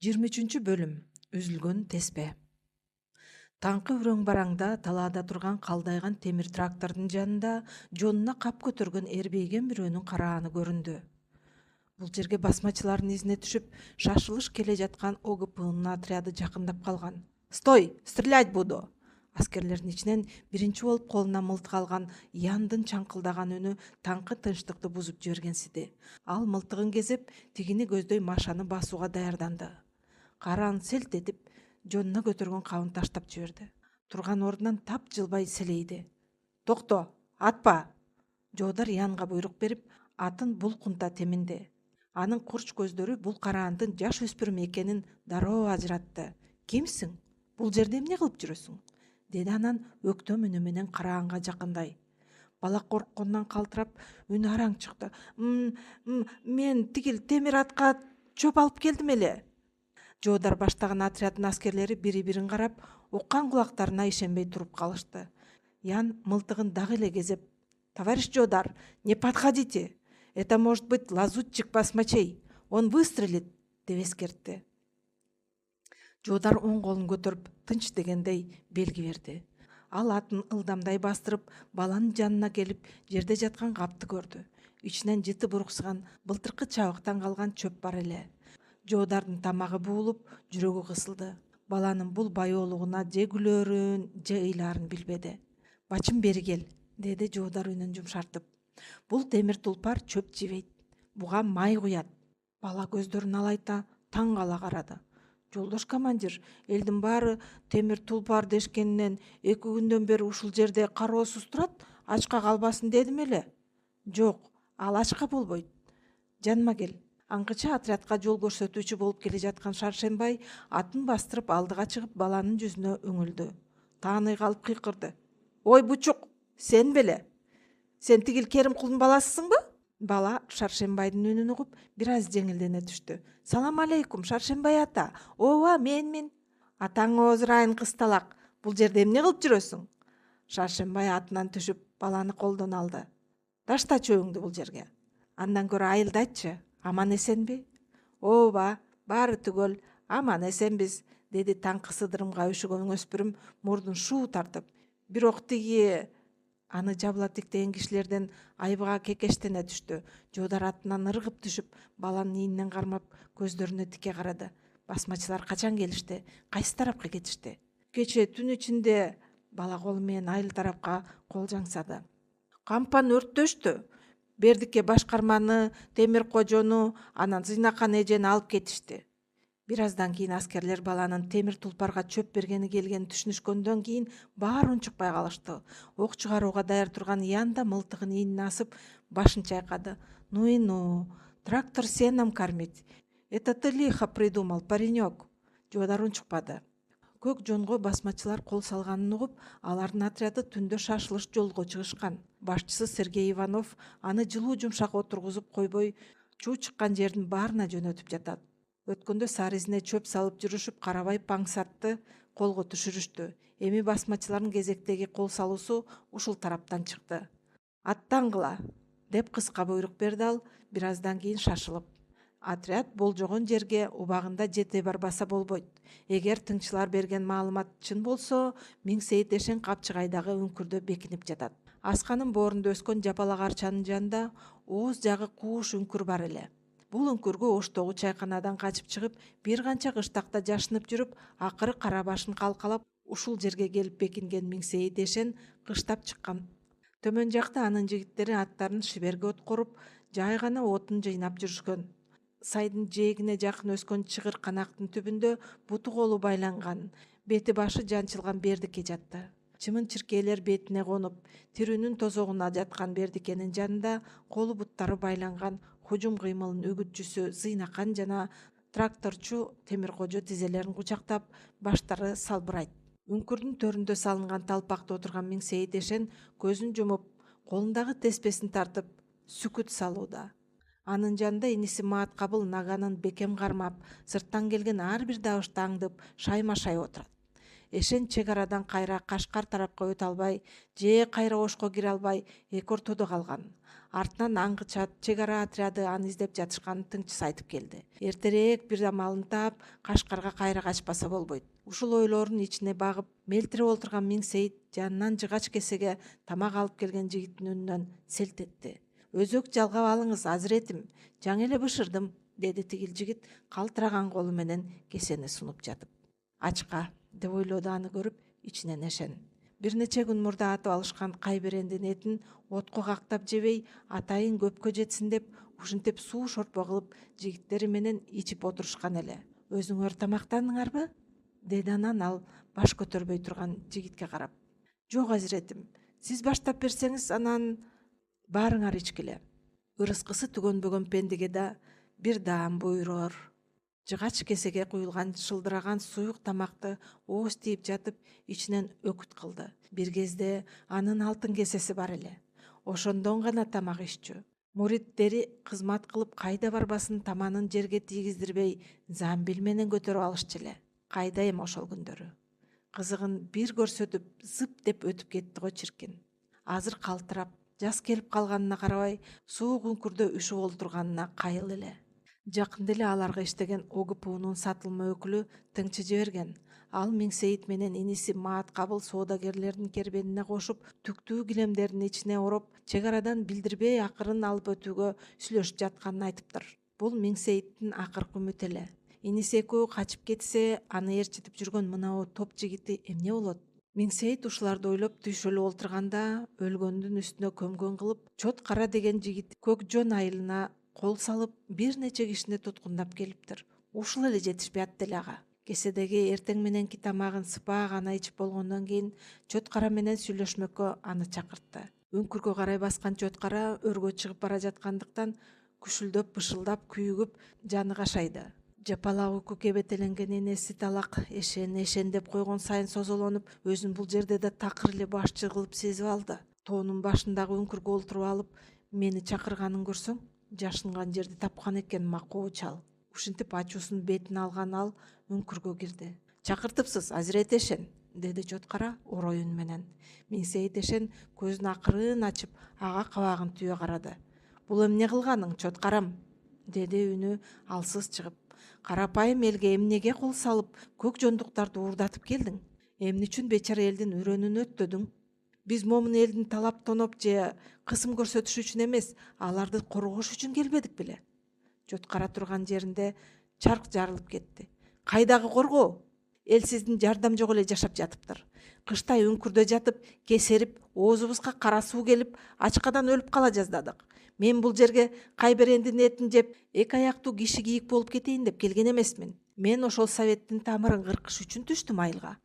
23 бөлүм. Үзүлгөн теспе. Таңкы үрөң бараңда талаада турган калдайган темир трактордун жанында жонуна кап көтөргөн эрбейген бирөөнүн карааны көрүндү. Бул жерге басмачылардын изине түшүп, шашылыш келе жаткан ОГПнын отряды жакындап калган. «Стой! Стрелять буду!» Аскерлердин ичинен биринчи болуп колуна мылтык алган Яндын чаңкылдаган үнү таңкы тынчтыкты бузуп жибергенсиди. Ал мылтыгын кезеп, тигини көздөй Машаны басууга даярданды. Караан селт этип, жонуна көтөргөн кабын таштап жиберди. Турган ордунан тап жылбай селейди. «Токто! Атпа!» Жоодар Янга буйрук берип, атын булкунта теминди. Анын курч көздөрү бул караандын жаш өспүрүм экенин дароо ажыратты. «Кимсиң? Бул жерде эмне кылып жүрөсүң?» деди анан өктөм үнү менен караанга жакындай. Бала корккондон калтырап, үнү араң чыкты. Мен тигил темир атка чөп алып келдим эле». Жоодар баштаган отряддын аскерлери бири-бирин карап, уккан кулактарына ишенбей туруп калышты. Ян мылтыгын дагы эле кезеп: «Товарищ Жоодар, не подходите. Это может быть лазутчик басмачей. Он выстрелит», деп эскертти. Жоодар оң колун көтөрүп, тынч дегендей белги берди. Ал атын ылдамдай бастырып, баланын жанына келип, жерде жаткан капты көрдү. Ичинен жыты буруксуган, былтыркы чабыктан калган чөп бар эле. Жоодардын тамагы буулуп, жүрөгү кысылды. Баланын бул байоолугуна же күлөрүн, же ыйлаарын билбеди. «Бачым, бери кел», деди Жоодар үнүн жумшартып. «Бул темир тулпар чөп жебейт. Буга май куят». Бала көздөрүн алайта таң кала карады. «Жолдош командир, элдин баары темир тулпар дешкенинен 2 күндөн бери ушул жерде кароосуз турат, ачка калбасын дедим эле». «Жок, ал ачка болбойт. Жаныма кел». Аңкыча отрядка жол көрсөтүүчү болуп келе жаткан Шаршембай атын бастырып алдыга чыгып баланын жүзүнө өңүлдү. Тааный калып кыйкырды. «Ой бучук, сен беле? Сен тигил Керимкулдун баласысыңбы?» Бала Шаршембайдын үнүн угуп бир аз жеңилдене түштү. «Салам алейкум, Шаршембай ата. Ооба, мен. Атаңы озурайын кысталак. Бул жерде эмне кылып жүрөсүң?» Шаршембай атынан түшүп, баланы колдон алды. «Ташта чөбүңдү бул жерге. Андан көрө айылдачы. Аман эсенби?» «Ооба, баары түгөл, аман эсенбиз», деди таңкы сыдырымга өшөгөн өспүрүм мурдун шуу тартып. «Бирок тиги...» Аны жабыла тиктеген кишилерден айбыга кекештене түштү. Жоодар атынан ыргып түшүп, баланын ийинен кармап, көздөрүнө тике карады. «Басмачылар качан келишти? Кайсы тарапка кетишти?» «Кечээ түн ичинде...» Бала колу менен айыл тарапка кол жаңсады. «Кампаны өрттөштү. Бердикке башкарманы, темир кожону, анан Зыйнакан эжени алып кетишти». Бир аздан кийин аскерлер баланын темир тулпарга чөп бергени келгенин түшүнүшкөндөн кийин баары унчукпай калышты. Ок чыгарууга даяр турган Ян да мылтыгын ийинине асып, башын чайкады. «Ну, трактор сеном кормить. Это ты лихо придумал, паренек». Жоодар унчукпады. Көк жонго басмачылар кол салганын угуп, алардын отряды түндө шашылыш жолго чыгышкан. Башчысы Сергей Иванов аны жылуу жумшак отургузуп койбой, чуу чыккан жердин баарына жөнөтүп жатат. Өткөндө сары изине чөп салып жүрүшүп, Карабай Паңсатты колго түшүрүштү. Эми басмачылардын кезектеги кол салуусу ушул тараптан чыкты. «Аттангыла», деп кыска буйрук берди ал, бир аздан кийин шашылып. Отряд болжогон жерге убагында жете барбаса болбойт. Эгер тыңчылар берген маалымат чын болсо, Миңсейит Эшен Капчыгайдагы үңкүрдө бекинип жатат. Асканын боорунда өскөн жапалак арчанын жанында ооз жагы кууш үңкүр бар эле. Бул үңкүргө оштогу чайканадан качып чыгып, бир канча кыштакта жашынып жүрүп, акыры кара башын калкалап, ушул жерге келип бекинген Миңсейит Эшен кыштап чыккан. Төмөн жакта анын жигиттери аттарын шиберге откоруп, жай гана отун жыйнап жүрүшкөн. Сайдын жээгине жакын өскөн чыгыр канактын түбүндө буту колу байланган, бети башы жанчылган Бердике жатты. Чымын чиркейлер бетине конуп, тирүүнүн тозогуна жаткан Бердикенин жанында колу буттары байланган хужум кыймылын үгүтчүсү Зыйнакан жана тракторчу Темиркожо тизелерин кучактап, баштары салбырайт. Үңкүрдүн төрүндө салынган талпакта отурган Миңсейит Эшен көзүн жумуп, колундагы теспесин тартып, сүкүт салууда. Анын жанында иниси Маат-Кабыл наганын бекем кармап, сырттан келген ар бир дабышты аңдып, шайма-шай отурат. Эшен чек арадан кайра Кашкар тарапка өтө албай, же кайра Ошко кире албай, эки ортодо калган. Артынан аңгычат чек ара отряды аны издеп жатышканын тыңчысы айтып келди. Эртерээк бир амалын таап, Кашкарга кайра качпаса болбойт. Ушул ойлорун ичине багып, мелтирип отурган Миңсейит жанынан жыгач кесеге тамак алып келген жигиттин үнүнөн селт этти. Өзөк жалгап алыңыз, азиретим. Жаңы эле бышырдым, деди тигил жигит калтыраган колу менен кесени сунуп жатып. Ачка, деп ойлоду аны көрүп, ичинен эшен. Бир нече күн мурда атып алышкан кайберендин этин отко кактап жебей, атайын көпкө жетсин деп, ушинтип суу шорпо кылып, жигиттери менен ичип отурушкан эле. Өзүңөр тамактандыңарбы? Деди анан ал баш көтөрбөй турган жигитке карап. Жок, азиретим. Сиз баштап берсеңиз, анан баарыңар ичкиле. Ырыскысы түгөнбөгөн пендеге да бир даам буйроор. Жыгач кесеге куюлган шылдыраган суюк тамакты ооз тийип жатып, ичинен өкүт кылды. Бир кезде анын алтын кесеси бар эле. Ошондон гана тамак иччү. Муриттери кызмат кылып кайда барбасын таманын жерге тийгиздирбей, замбил менен көтөрүп алышчу эле. Кайда эми ошол күндөрү. Кызыгын бир көрсөтүп, зып деп өтүп кетти го чиркин. Азыр калтырап, жаз келип калганына карабай, суук үңкүрдө үшүп олтурганына кайыл эле. Жакында эле аларга иштеген ОГПУнун сатылма өкүлү тыңчы жиберген. Ал Миңсейит менен иниси Маткабыл соодагерлердин кербенине кошуп, түктүү килемдердин ичине ороп, чек арадан билдирбей акырын алып өтүүгө сүйлөшүп жатканын айтыптыр. Бул Миңсейиттин акыркы үмүтү эле. Иниси экөө качып кетсе, аны ээрчитип жүргөн мынау топ жигити эмне болот? Миңсейит ушуларды ойлоп түйшөлүп олтурганда, өлгөндүн үстүнө көмгөн кылып, Чот Кара деген жигит Көк Жон айылына кол салып, бир нече кишини туткундап келиптир. Ушул эле жетишпей атты эле ага. Кеседеги эртең мененки тамагын сыпаа гана ичип болгондон кийин Чот Кара менен сүйлөшмөккө аны чакыртты. Үңкүргө карай баскан Чот Кара өргө чыгып бара жаткандыктан күшүлдөп, бышылдап, күйүгүп жаны кашайды. Жапалак уйку кебетеленген энеси талак эшен деп койгон сайын созолонуп, өзүн бул жерде да такыр эле башчы кылып сезип алды. Тоонун башындагы үңкүргө олтуруп алып, мени чакырганын көрсөң, жашынган жерди тапкан экен макоо чал. Ушинтип ачуусун бетине алган ал үңкүргө кирди. Чакыртыпсыз, азирет эшен, деди Чот Кара орой үн менен. Миңсейит эшен көзүн акырын ачып, ага кабагын түйө карады. Бул эмне кылганың, Чот Карам? Деди үнү алсыз чыгып. Карапайым элге эмнеге кол салып, көк жондуктарды уурдатып келдиң? Эмне үчүн бечара элдин үрөнүн өттөдүң? Биз момун элдин талап тоноп же кысым көрсөтүш үчүн эмес, аларды коргош үчүн келбедик беле? Чот Кара турган жеринде чарк жарылып кетти. Кайдагы коргоо? Эл сиздин жардам жок эле жашап жатыптыр. Кыштай үңкүрдө жатып, кесерип, оозубузга кара суу келип, ачкадан өлүп кала жаздадык. Мен бул жерге кайберендин этин жеп, эки аяктуу киши кийик болуп кетейин деп келген эмесмин. Мен ошол советтин тамырын кыркыш үчүн түштүм айылга.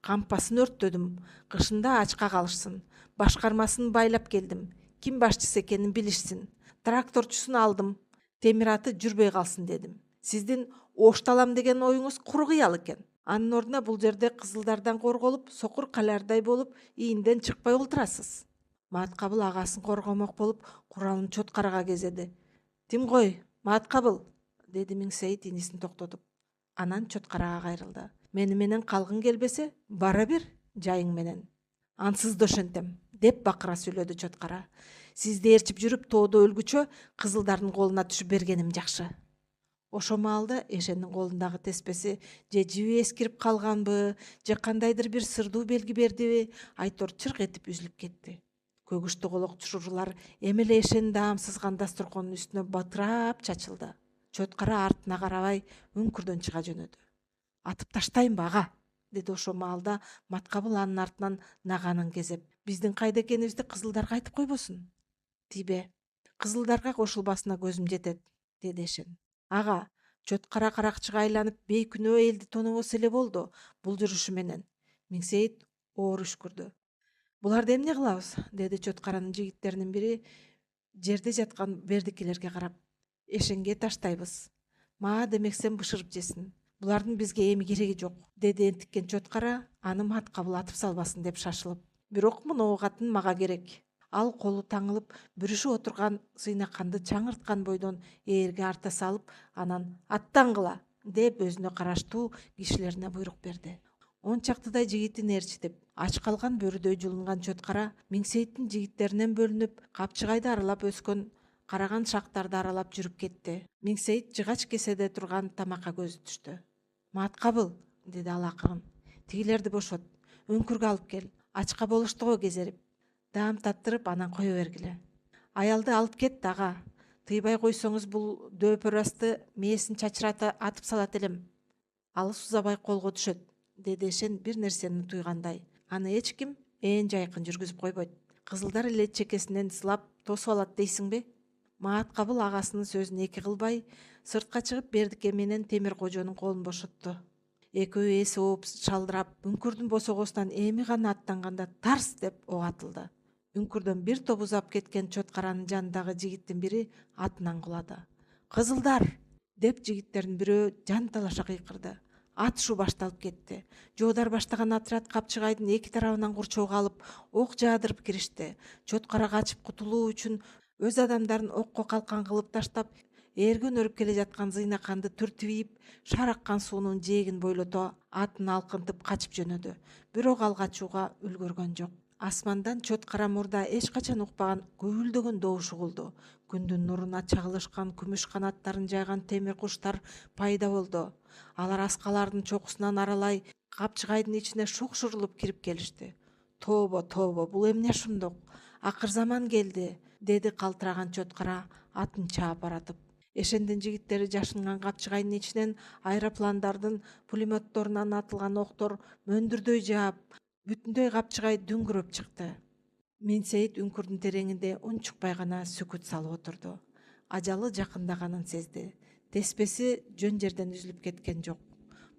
Кампасын өрттөдүм, кышында ачка калышсын. Башкармасын байлап келдим. Ким башчысы экенин билишсин. Тракторчусун алдым. Темир аты жүрбөй калсын дедим. Сиздин ошталам деген оюңуз куру кыял экен. Анын ордуна бул жерде кызылдардан корголуп, сокур калярдай болуп, ийинден чыкпай олтурасыз. Маткабыл агасын коргомок болуп, куралын Чот Карага кезеди. Тим кой, Маткабыл, деди Миңсейит инисин токтотуп. Анан Чот Карага кайрылды. Мени менен калгың келбесе, бара бир жайың менен. Ансыз да ошентем, деп бакыра сүйлөдү Чот Кара. Сизди ээрчип жүрүп тоодо өлгүчө кызылдардын колуна түшүп бергеним жакшы. Ошо маалда эшендин колундагы теспеси же жиби эскирип калганбы, же кандайдыр бир сырдуу белги бердиби, айтор чырк этип үзүлүп кетти. Көгүштү колок чурурлар эми эле эшенин даамсызган дасторконун үстүнө батырап чачылды. Чот Кара артына карабай үңкүрдөн чыга жөнөдү. Атып таштайынбы ага? Деди ошо маалда Маткабыл анын артынан наганын кезеп. Биздин кайда экенибизди кызылдарга айтып койбосун. Тибе, кызылдарга кошулбасына көзүм жетет, деди эшен. Ага, Чот Кара каракчыга айланып бейкүнөө элди тонобосо эле болду бул жүрүшү менен. Миңсейит оор үшкүрдү. Буларды эмне кылабыз? Деди Чот Каранын жигиттеринин бири жерде жаткан бердикелерге карап. Эшенге таштайбыз. Маа демексем бышырып жесин. Булардын бизге эми кереги жок, деди энтиккен Чот Кара, аны Маткабыл атып салбасын деп шашылып. Бирок мына катын мага керек. Ал колу таңылып, бүрүшүп отурган сыйнаканды чаңырткан бойдон ээрге арта салып, анан аттангыла деп өзүнө караштуу кишилерине буйрук берди. Он чактыдай жигитин ээрчитип ач калган бөрүдөй жулунган Чоткара Миңсейиттин жигиттеринен бөлүнүп Капчыгайды аралап өскөн караган шактарды аралап жүрүп кетти. Миңсейит жыгач кеседе турган тамакка көзү түштү. Маткабыл, деди ал акырын. Тигилерди бошот, өңкүргө алып кел. Ачка болуштуго кезерип. Даам таттырып анан кое бергиле. Аялды алып кет ага. Тыйбай койсоңуз бул дөпөрасты мээсин чачырата атып салат элем. Алыс узабай колго түшөт, деди Эшен бир нерсени туйгандай. Аны эч ким жайкын жүргүзүп койбойт. Кызылдар эле чекесинен сылап тосуп алат дейсиңби? Маткабыл агасынын сөзүн эки кылбай, сыртка чыгып Бердике менен Темир кожонун колун бошотту. Экөө эси ооп шалдырап, үңкүрдүн босогосунан эми гана аттанганда тарс деп ок атылды. Үңкүрдөн бир топ узап кеткен Чоткаранын жанындагы жигиттин бири атынан кулады. Кызылдар! Деп жигиттердин бирөө жан талаша кыйкырды. Атышуу башталып кетти. Жоодар баштаган отряд Капчыгайдын эки тарабынан курчоого алып, ок жаадырып киришти. Чоткара качып кутулуу үчүн өз адамдарын окко калкан кылып таштап, эргөн өрүп келе жаткан Зыйнаканды түртүп, шар аккан суунун жээгин бойлото атын алкынтып качып жөнөдү. Бирок ал качууга үлгөргөн жок. Асмандан Чоткара мурда эч качан укпаган гүвүлдөгөн добуш угулду. Күндүн нуруна чагылышкан күмүш канаттарын жайган темир куштар пайда болду. Алар аскалардын чокусунан аралай Капчыгайдын ичине шукшурулуп кирип келишти. Тобо, бул эмне ушундук? Акыр заман келди, деди калтыраган Чоткара атын чаап баратып. Эшендин жигиттери жашынган Капчыгайдын ичинен аэропландардын пулеметторунан атылган октор мөндүрдөй жаап, бүтүндөй Капчыгай дүңгүрөп чыкты. Миңсейит үңкүрдүн тереңинде унчукпай гана сүкүт салып отурду. Ажалы жакындаганын сезди. Теспеси жөн жерден үзүлүп кеткен жок.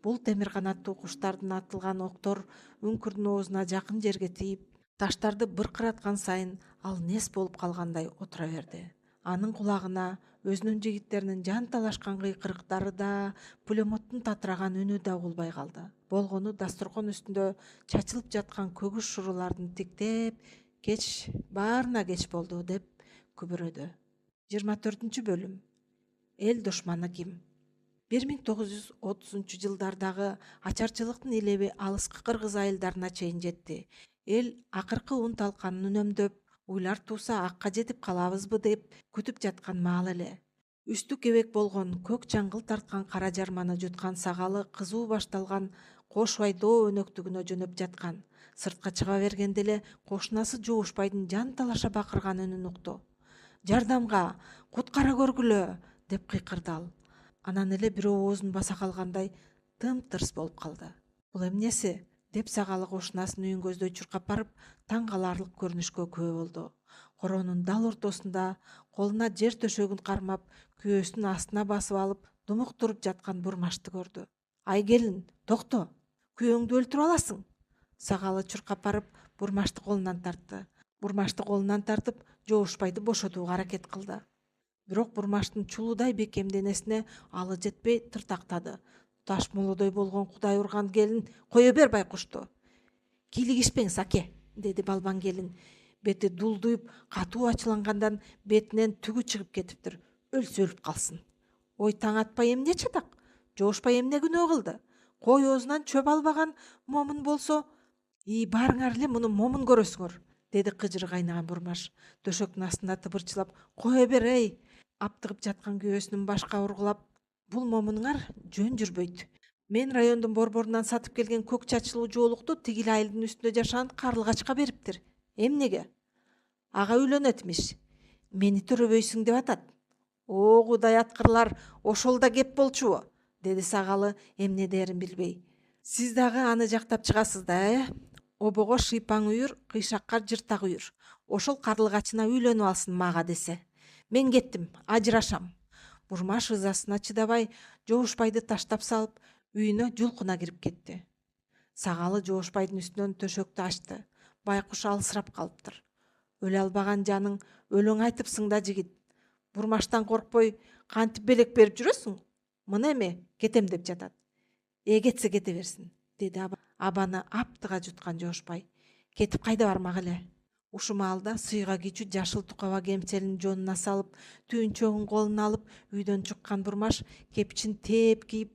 Бул темир канаттуу куштардын атылган октор үңкүрдүн оозуна жакын жерге тийип, таштарды быркыраткан сайын ал нес болуп калгандай отура берди. Анын кулагына өзүнүн жигиттеринин жан талашкан кыйкырыктары да, пулеметтин татыраган үнү да угулбай калды. Болгону дасторкон үстүндө чачылып жаткан көгүш шурулардын тиктеп, кеч баарына кеч болду деп күбөрөдү. 24-бөлүм. Эл душманы ким? 1930-жылдардагы ачарчылыктын илеби алыскы кыргыз айылдарына чейин жетти. Эл акыркы ун талканын үнөмдөп, уйлар тууса акка жетип калабызбы деп күтүп жаткан маал эле. Үстү кебек болгон, көк чаңгыл тарткан кара жарманы жуткан сагалы кызуу башталган кош байдоо өнөктүгүнө жөнөп жаткан. Сыртка чыга бергенде эле кошунасы Жоошбайдын жан талаша бакырган үнүн укту. Жардамга, куткара көргүлө, деп кыйкырды ал. Анан эле бирөө оозун баса калгандай тым-тырс болуп калды. Бул эмнеси? Деп сагалы кошунасынын үйүн көздөй чуркап барып, таң каларлык көрүнүшкө күбө болду. Коронун дал ортосунда, колуна жер төшөгүн кармап, күйөөсүнүн астына басып алып, думук туруп жаткан Бурмашты көрдү. Ай келин, токто, күйөөңдү өлтүрүп аласың. Сагалы чуркап барып, Бурмашты колунан тартты. Бурмашты колунан тартып, Жоошбайды бошотууга аракет кылды. Бирок Бурмаштын чулуудай бекем денесине алы жетпей тыртактады. Таш молодой болгон Кудай урган келин, кое бер байкушту. Кийлигишпең, Саке, деди балбан келин. Бети дулдуйуп, катуу ачуулангандан бетинен түгү чыгып кетиптир. Өлсө өлүп калсын. Ой, таң атпай эмне чатак? Жоошбай эмне күнөө кылды? Кой оозунан чөп албаган момун болсо, баарыңар эле муну момун көрөсүңөр, деди кыжыры кайнаган Бурмаш. Төшөктүн астында тыбырчылап, кое бер эй! Аптыгып жаткан күйөөсүнүн башка ургулап, бул момунуңар жөн жүрбөйт. Мен райондун борборунан сатып келген көк чачылуу жоолукту тигил айылдын үстүндө жашаган Карлыгачка бериптир. Эмнеге? Ага үйлөнөтмиш. Мени төрөбөйсүң деп атат. О, Кудай аткырлар, ошол да кеп болчубу? Деди сагалы эмне дээрин билбей. Сиз дагы аны жактап чыгасыз да, Обого шыйпаң үйүр, кыйшакка жыртак үйүр. Ошол Карлыгачына үйлөнүп алсын мага десе. Мен кеттим, ажырашам. Бурмаш ызасына чыдабай, Жоошбайды таштап салып, үйүнө жулкуна кирип кетти. Сагалы Жоошбайдын үстүнөн төшөктү ачты. Байкуш алысырап калыптыр. Өлө албаган жаның өлөң айтыпсың да, жигит. Бурмаштан коркпой, кантип белек берип жүрөсүң? Мына эме кетем деп жатат. Кетсе кете берсин, деди абаны аптыга жуткан Жоошбай. Кетип кайда бармак эле? Ушу маалда сыйга кичүү жашыл тукаба кемселин жонуна салып, түйүнчөгүн колуна алып, үйдөн чыккан Бурмаш кепичин тээп кийип,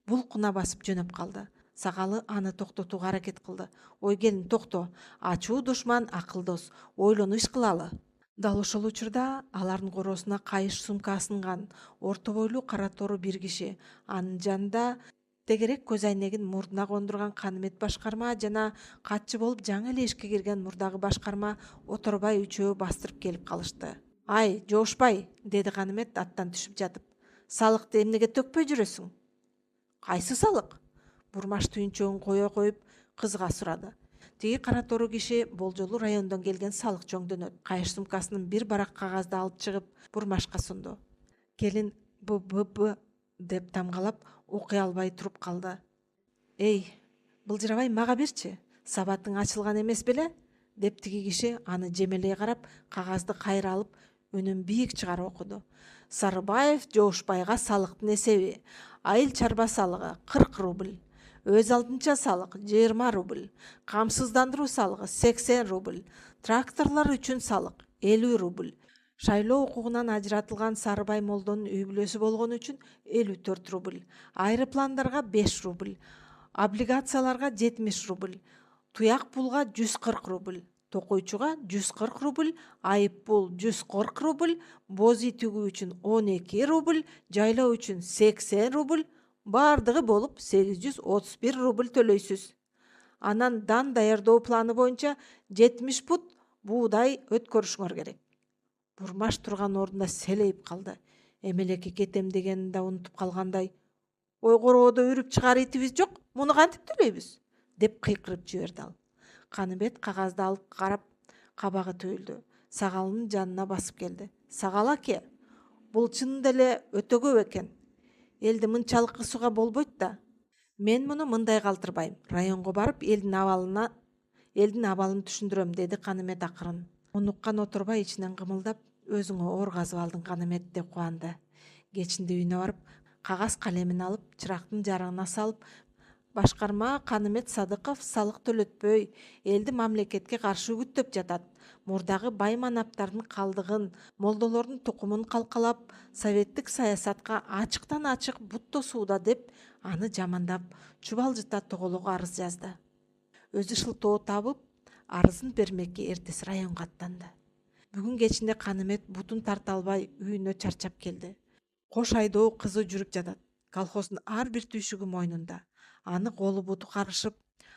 булкуна басып жөнөп калды. Сагалы аны токтотууга аракет кылды. Ой келин токто. Ачуу душман акылдос. Ойлонуп иш кылалы. Дал ошол учурда алардын короосуна кайыш сумка асынган орто бойлуу кара тору бир киши. Анын жанында тегерек көз айнегин мурдуна кондурган Канымет башкарма жана катчы болуп жаңы эле ишке кирген мурдагы башкарма Оторбай үчөө бастырып келип калышты. Ай, жоошпай, деди Канымет аттан түшүп жатып. Салыкты эмнеге төкпөй жүрөсүң? Кайсы салык? Бурмаш түйүнчөгүн кое коюп кызга сурады. Тиги кара тору киши болжолу райондон келген салык чоңдөнөт. Кайыш сумкасынын бир барак кагазды алып чыгып Бурмашка сунду. Келин б деп тамгалап окуй албай туруп калды. Эй, былжырабай мага берчи. Сабатың ачылган эмес беле? Деп тиги киши аны жемелей карап, кагазды кайра алып, үнүн бийик чыгарып окуду. Сарыбаев Жоошбайга салыктын эсеби: айыл чарба салыгы 40 рубль, өз алдынча салык 20 рубль, камсыздандыруу салыгы 80 рубль, тракторлор үчүн салык 50 рубль. Шайлоо укугунан ажыратылган Сарыбай молдонун үй бүлөсү болгон үчүн 54 рубль, айрыпландарга 5 рубль, облигацияларга 70 рубль, туяк пулга 140 рубль, токойчуга 140 рубль, айып пул 140 рубль, боз ий тигүү үчүн 12 рубль, жайлоо үчүн 80 рубль, бардыгы болуп 831 рубль төлөйсүз. Анан дан даярдоо планы боюнча 70 пут буудай өткөрүшүңөр керек. Бурмаш турган ордунда селейип калды. Эмелекке кетем дегенин да унутуп калгандай: ой короодо үрүп чыгаар итибиз жок, муну кантип төлөйбүз? Деп кыйкырып жиберди ал. Каныбет кагазды алып карап, кабагы түйүлдү. Сагалынын жанына басып келди. Сагал аке, бул чынында эле өтө көп экен. Элди мынчалык кысууга болбойт да. Мен муну мындай калтырбайм. Районго барып элдин абалын түшүндүрөм, деди Канымет акырын. Муну уккан Оторбай ичинен кымылдап, өзүңө оор казып алдың Канымет деп кубанды. Кечинде үйүнө барып, кагаз калемин алып, чырактын жарыгына салып, башкарма Канымет Садыков салык төлөтпөй, элди мамлекетке каршы үгүттөп жатат. Мурдагы бай манаптардын калдыгын, молдолордун тукумун калкалап, советтик саясатка ачыктан ачык бут тосууда деп аны жамандап, Чубалжыта тоголого арыз жазды. Өзү шылтоо табып, арызын бермекке эртеси районго аттанды. Бүгүн кечинде Канымет бутун тарта албай үйүнө чарчап келди. Кош айдоо кызы жүрүп жатат. Колхоздун ар бир түйшүгү мойнунда. Аны колу буту карышып,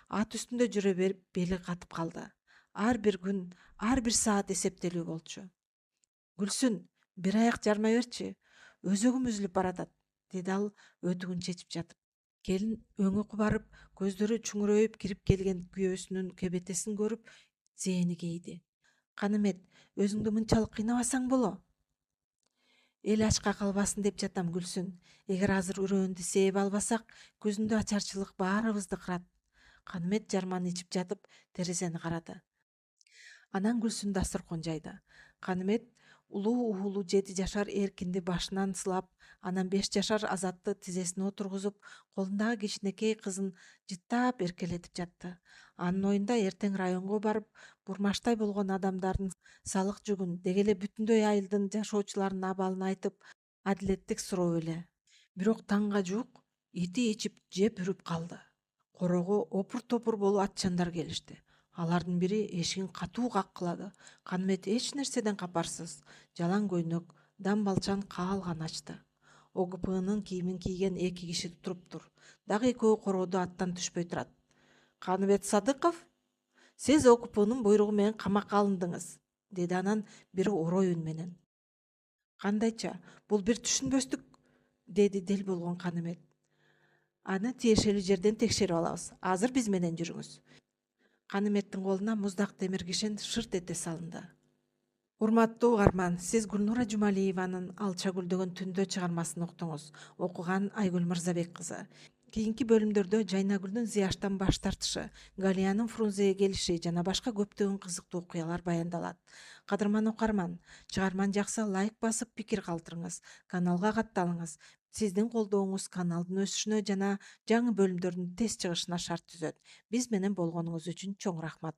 ат үстүндө жүрө берип бели катып калды. Ар бир күн, ар бир саат эсептелүү болчу. Гүлсүн, бир аяк жармай берчи, өзөгүм үзүлүп баратат, деди ал өтүгүн чечип жатып. Келин өңү кубарып, көздөрү чуңурөйүп кирип келген күйөөсүнүн кебетесин көрүп, зээни кейди. Канымет, өзүңдү мынчалык кыйнабасаң боло. Эл ачка калбасын деп жатам, Гүлсүн. Эгер азыр үрөөндү сээп албасак, күзүндө ачарчылык баарыбызды кырат. Канымет жарман ичип жатып, терезени карады. Анан Гүлсүн дасторкон жайды. Канымет улуу уулу 7 жашар эркинди башынан сылап, анан 5 жашар Азатты тизесине отургузуп, колундагы кичинекей кызын жыттап эркелетип жатты. Анын оюнда эртең районго барып, Бурмаштай болгон адамдардын салык жүгүн, деги эле бүтүндөй айылдын жашоочуларынын абалын айтып, адилеттик суроо эле. Бирок таңга жуук ити ичип жеп үрүп калды. Короого опур-топур болуп атчандар келишти. Алардын бири эшигин катуу каккылады. Канымет эч нерседен капарсыз, жалаң көйнөк, дамбалчан каалган ачты. ОГПнын кийимин кийген 2 киши туруптур. Дагы экөө короодо аттан түшпөй турат. Каныбет Садыков, сиз ОГПнын буйругу менен камакка алындыңыз, деди анан бир орой үн менен. Кандайча, бул бир түшүнбөстүк, деди дел болгон Канымет. Аны тиешелүү жерден текшерип алабыз. Азыр биз менен жүрүңүз. Каныметтин колуна муздак темир кишен шырт эте салынды. Урматтуу угарман, сиз Гүлнура Жумалиеванын Алча гүлдөгөн түндө чыгармасын уктуңуз. Окуган Айгүл Мырзабек кызы. Кийинки бөлүмдөрдө Жайнагүлдүн Зияштан баш тартышы, Галиянын Фрунзеге келиши жана башка көптөгөн кызыктуу окуялар баяндалат. Кадырман окуарман, чыгарманы жакса лайк басып пикир калтырыңыз, каналга катталыңыз. Сиздин колдооңуз каналдын өсүшүнө жана жаңы бөлүмдөрдүн тез чыгышына шарт түзөт. Биз менен болгонуңуз үчүн чоң рахмат.